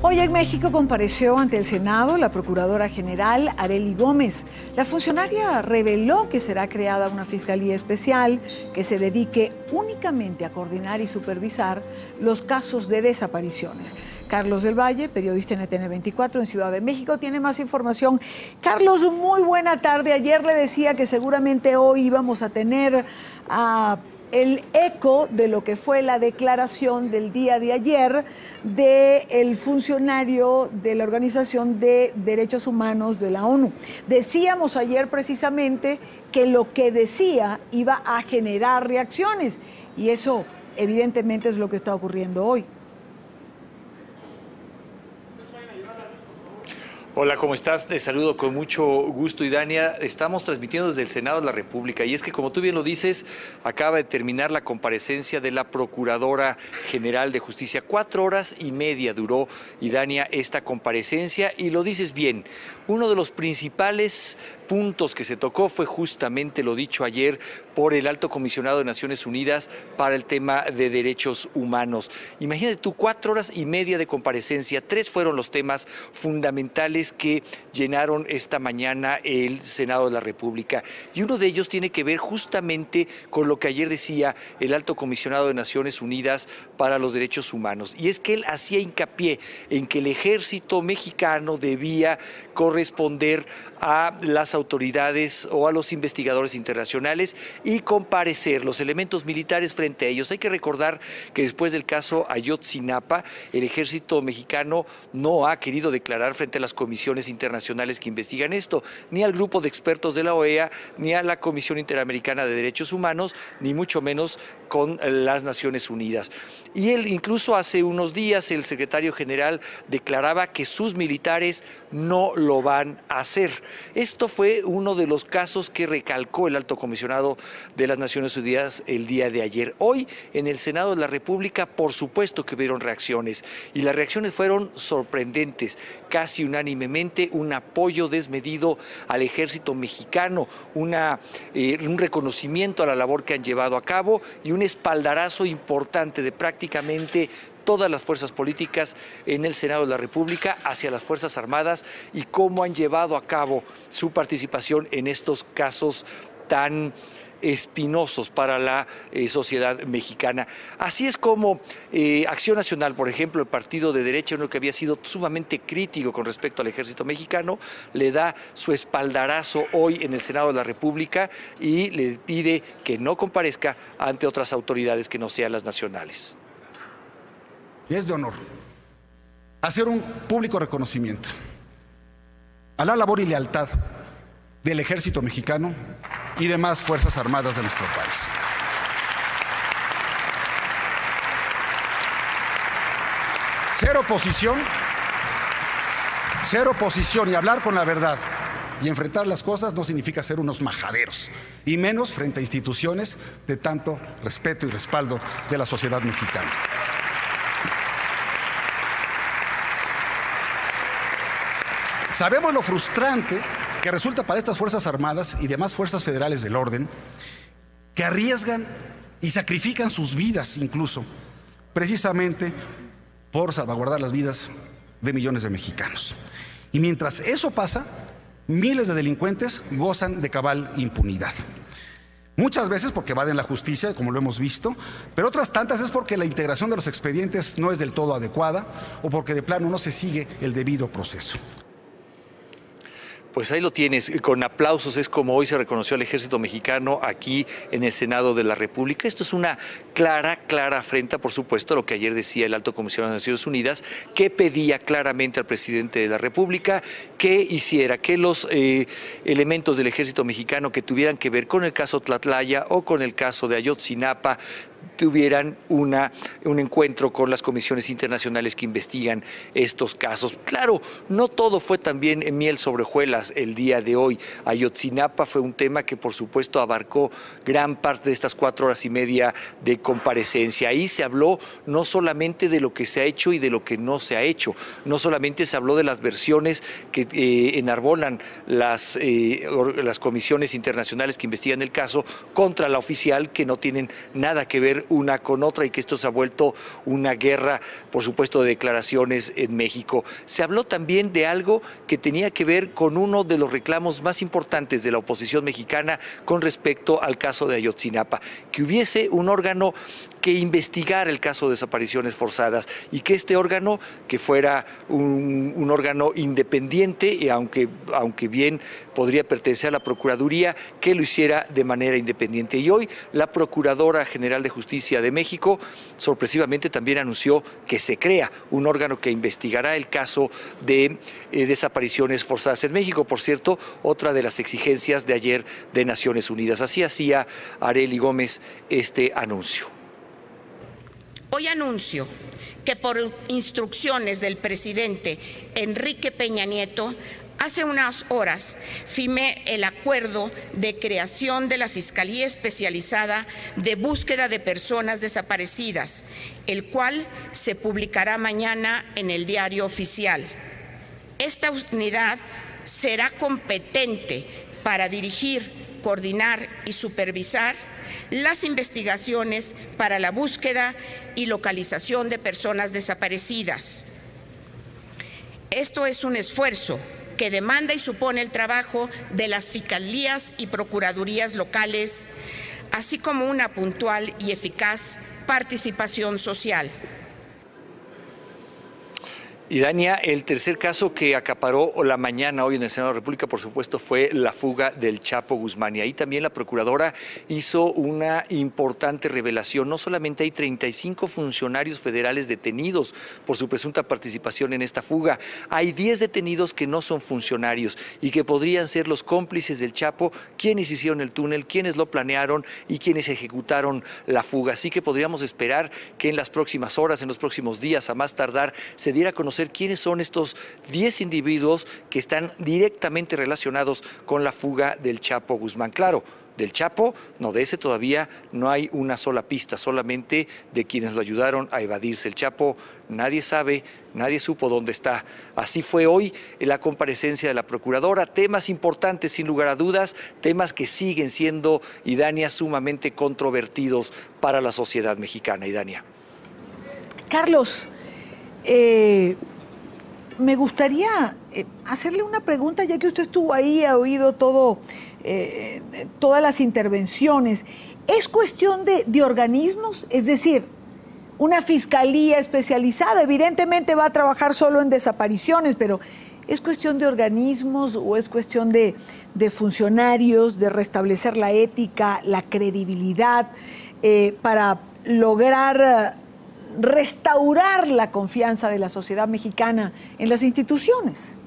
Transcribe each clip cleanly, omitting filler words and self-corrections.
Hoy en México compareció ante el Senado la Procuradora General Arely Gómez. La funcionaria reveló que será creada una fiscalía especial que se dedique únicamente a coordinar y supervisar los casos de desapariciones. Carlos del Valle, periodista en NTN 24 en Ciudad de México, tiene más información. Carlos, muy buena tarde. Ayer le decía que seguramente hoy íbamos a tener el eco de lo que fue la declaración del día de ayer del funcionario de la Organización de Derechos Humanos de la ONU. Decíamos ayer precisamente que lo que decía iba a generar reacciones y eso evidentemente es lo que está ocurriendo hoy. Hola, ¿cómo estás? Te saludo con mucho gusto, Idania. Estamos transmitiendo desde el Senado de la República y es que, como tú bien lo dices, acaba de terminar la comparecencia de la Procuradora General de Justicia. 4 horas y media duró, Idania, esta comparecencia y lo dices bien. Uno de los principales puntos que se tocó fue justamente lo dicho ayer por el Alto Comisionado de Naciones Unidas para el tema de derechos humanos. Imagínate tú, 4 horas y media de comparecencia, 3 fueron los temas fundamentales que llenaron esta mañana el Senado de la República. Y uno de ellos tiene que ver justamente con lo que ayer decía el Alto Comisionado de Naciones Unidas para los Derechos Humanos. Y es que él hacía hincapié en que el ejército mexicano debía corresponder a las autoridades o a los investigadores internacionales y comparecer los elementos militares frente a ellos. Hay que recordar que después del caso Ayotzinapa, el ejército mexicano no ha querido declarar frente a las comisiones internacionales que investigan esto, ni al grupo de expertos de la OEA, ni a la Comisión Interamericana de Derechos Humanos, ni mucho menos con las Naciones Unidas. Y él, incluso hace unos días, el secretario general declaraba que sus militares no lo van a hacer. Esto fue uno de los casos que recalcó el Alto Comisionado de las Naciones Unidas el día de ayer. Hoy, en el Senado de la República, por supuesto que hubieron reacciones, y las reacciones fueron sorprendentes. Casi unánimemente, un apoyo desmedido al ejército mexicano, un reconocimiento a la labor que han llevado a cabo y un espaldarazo importante de prácticamente todas las fuerzas políticas en el Senado de la República hacia las Fuerzas Armadas y cómo han llevado a cabo su participación en estos casos tan espinosos para la sociedad mexicana. Así es como Acción Nacional, por ejemplo, el partido de derecha, uno que había sido sumamente crítico con respecto al ejército mexicano, le da su espaldarazo hoy en el Senado de la República y le pide que no comparezca ante otras autoridades que no sean las nacionales. Es de honor hacer un público reconocimiento a la labor y lealtad del ejército mexicano y demás fuerzas armadas de nuestro país. Ser oposición y hablar con la verdad y enfrentar las cosas no significa ser unos majaderos, y menos frente a instituciones de tanto respeto y respaldo de la sociedad mexicana. Sabemos lo frustrante que resulta para estas Fuerzas Armadas y demás fuerzas federales del orden, que arriesgan y sacrifican sus vidas incluso, precisamente por salvaguardar las vidas de millones de mexicanos. Y mientras eso pasa, miles de delincuentes gozan de cabal impunidad. Muchas veces porque evaden la justicia, como lo hemos visto, pero otras tantas es porque la integración de los expedientes no es del todo adecuada o porque de plano no se sigue el debido proceso. Pues ahí lo tienes, con aplausos es como hoy se reconoció al ejército mexicano aquí en el Senado de la República. Esto es una clara afrenta, por supuesto, a lo que ayer decía el Alto Comisionado de Naciones Unidas, que pedía claramente al presidente de la República que hiciera que los elementos del ejército mexicano que tuvieran que ver con el caso Tlatlaya o con el caso de Ayotzinapa tuvieran un encuentro con las comisiones internacionales que investigan estos casos. Claro, no todo fue también miel sobre hojuelas el día de hoy. Ayotzinapa fue un tema que por supuesto abarcó gran parte de estas 4 horas y media de comparecencia. Ahí se habló no solamente de lo que se ha hecho y de lo que no se ha hecho, no solamente se habló de las versiones que enarbolan las comisiones internacionales que investigan el caso contra la oficial, que no tienen nada que ver ver una con otra y que esto se ha vuelto una guerra, por supuesto, de declaraciones en México. Se habló también de algo que tenía que ver con uno de los reclamos más importantes de la oposición mexicana con respecto al caso de Ayotzinapa, que hubiese un órgano que investigara el caso de desapariciones forzadas y que este órgano, que fuera un órgano independiente, y aunque bien podría pertenecer a la Procuraduría, que lo hiciera de manera independiente. Y hoy la Procuradora General de Justicia de México sorpresivamente también anunció que se crea un órgano que investigará el caso de desapariciones forzadas en México. Por cierto, otra de las exigencias de ayer de Naciones Unidas. Así hacía Arely Gómez este anuncio. Hoy anuncio que por instrucciones del presidente Enrique Peña Nieto, hace unas horas firmé el acuerdo de creación de la Fiscalía Especializada de Búsqueda de Personas Desaparecidas, el cual se publicará mañana en el Diario Oficial. Esta unidad será competente para dirigir, coordinar y supervisar las investigaciones para la búsqueda y localización de personas desaparecidas. Esto es un esfuerzo que demanda y supone el trabajo de las fiscalías y procuradurías locales, así como una puntual y eficaz participación social. Y Dania, el tercer caso que acaparó la mañana hoy en el Senado de la República, por supuesto, fue la fuga del Chapo Guzmán. Y ahí también la Procuradora hizo una importante revelación. No solamente hay 35 funcionarios federales detenidos por su presunta participación en esta fuga, hay 10 detenidos que no son funcionarios y que podrían ser los cómplices del Chapo, quienes hicieron el túnel, quienes lo planearon y quienes ejecutaron la fuga. Así que podríamos esperar que en las próximas horas, en los próximos días, a más tardar, se diera a conocer quiénes son estos 10 individuos que están directamente relacionados con la fuga del Chapo Guzmán. Claro, del Chapo, no, de ese todavía no hay una sola pista, solamente de quienes lo ayudaron a evadirse. El Chapo nadie sabe, nadie supo dónde está. Así fue hoy en la comparecencia de la Procuradora. Temas importantes, sin lugar a dudas, temas que siguen siendo, Idania, sumamente controvertidos para la sociedad mexicana. Idania. Carlos, me gustaría hacerle una pregunta, ya que usted estuvo ahí, ha oído todas las intervenciones. ¿Es cuestión de organismos? Es decir, una fiscalía especializada evidentemente va a trabajar solo en desapariciones, pero ¿es cuestión de organismos o es cuestión de funcionarios, de restablecer la ética, la credibilidad, para lograr restaurar la confianza de la sociedad mexicana en las instituciones?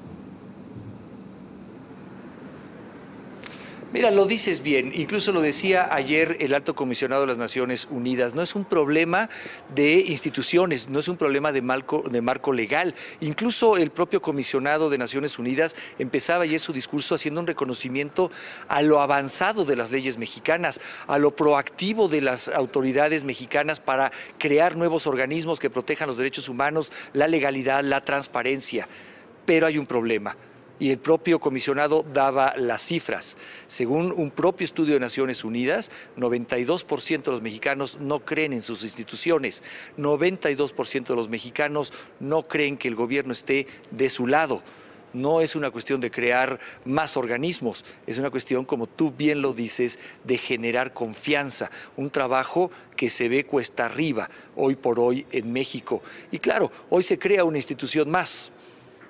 Mira, lo dices bien, incluso lo decía ayer el alto comisionado de las Naciones Unidas, no es un problema de instituciones, no es un problema de marco legal. Incluso el propio comisionado de Naciones Unidas empezaba ayer su discurso haciendo un reconocimiento a lo avanzado de las leyes mexicanas, a lo proactivo de las autoridades mexicanas para crear nuevos organismos que protejan los derechos humanos, la legalidad, la transparencia. Pero hay un problema. Y el propio comisionado daba las cifras. Según un propio estudio de Naciones Unidas, 92% de los mexicanos no creen en sus instituciones, 92% de los mexicanos no creen que el gobierno esté de su lado. No es una cuestión de crear más organismos, es una cuestión, como tú bien lo dices, de generar confianza, un trabajo que se ve cuesta arriba hoy por hoy en México. Y claro, hoy se crea una institución más,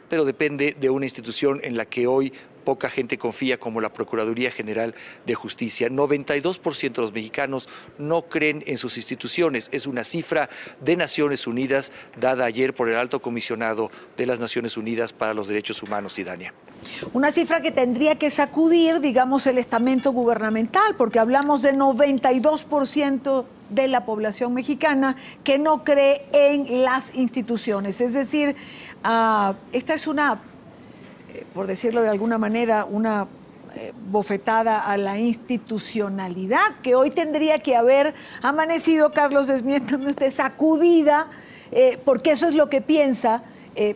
pero depende de una institución en la que hoy poca gente confía, como la Procuraduría General de Justicia. 92% de los mexicanos no creen en sus instituciones. Es una cifra de Naciones Unidas dada ayer por el alto comisionado de las Naciones Unidas para los Derechos Humanos, Idania. Una cifra que tendría que sacudir, digamos, el estamento gubernamental, porque hablamos de 92% de la población mexicana que no cree en las instituciones. Es decir, esta es una, por decirlo de alguna manera, una bofetada a la institucionalidad que hoy tendría que haber amanecido, Carlos, desmiéntame usted, sacudida, porque eso es lo que piensa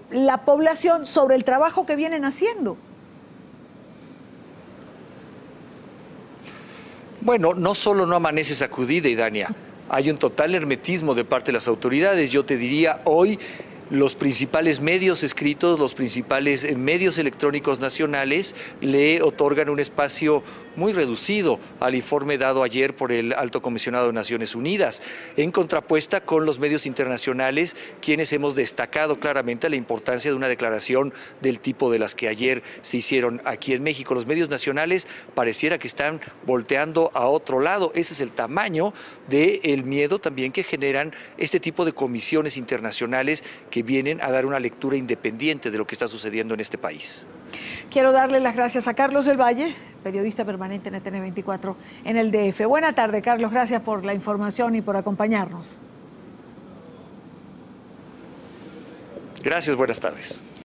la población sobre el trabajo que vienen haciendo. Bueno, no solo no amanece sacudida, Idania, hay un total hermetismo de parte de las autoridades. Yo te diría hoy, los principales medios escritos, los principales medios electrónicos nacionales le otorgan un espacio muy reducido al informe dado ayer por el Alto Comisionado de Naciones Unidas, en contrapuesta con los medios internacionales, quienes hemos destacado claramente la importancia de una declaración del tipo de las que ayer se hicieron aquí en México. Los medios nacionales pareciera que están volteando a otro lado. Ese es el tamaño del miedo también que generan este tipo de comisiones internacionales que vienen a dar una lectura independiente de lo que está sucediendo en este país. Quiero darle las gracias a Carlos del Valle, periodista permanente en ETN24 en el DF. Buena tarde, Carlos. Gracias por la información y por acompañarnos. Gracias, buenas tardes.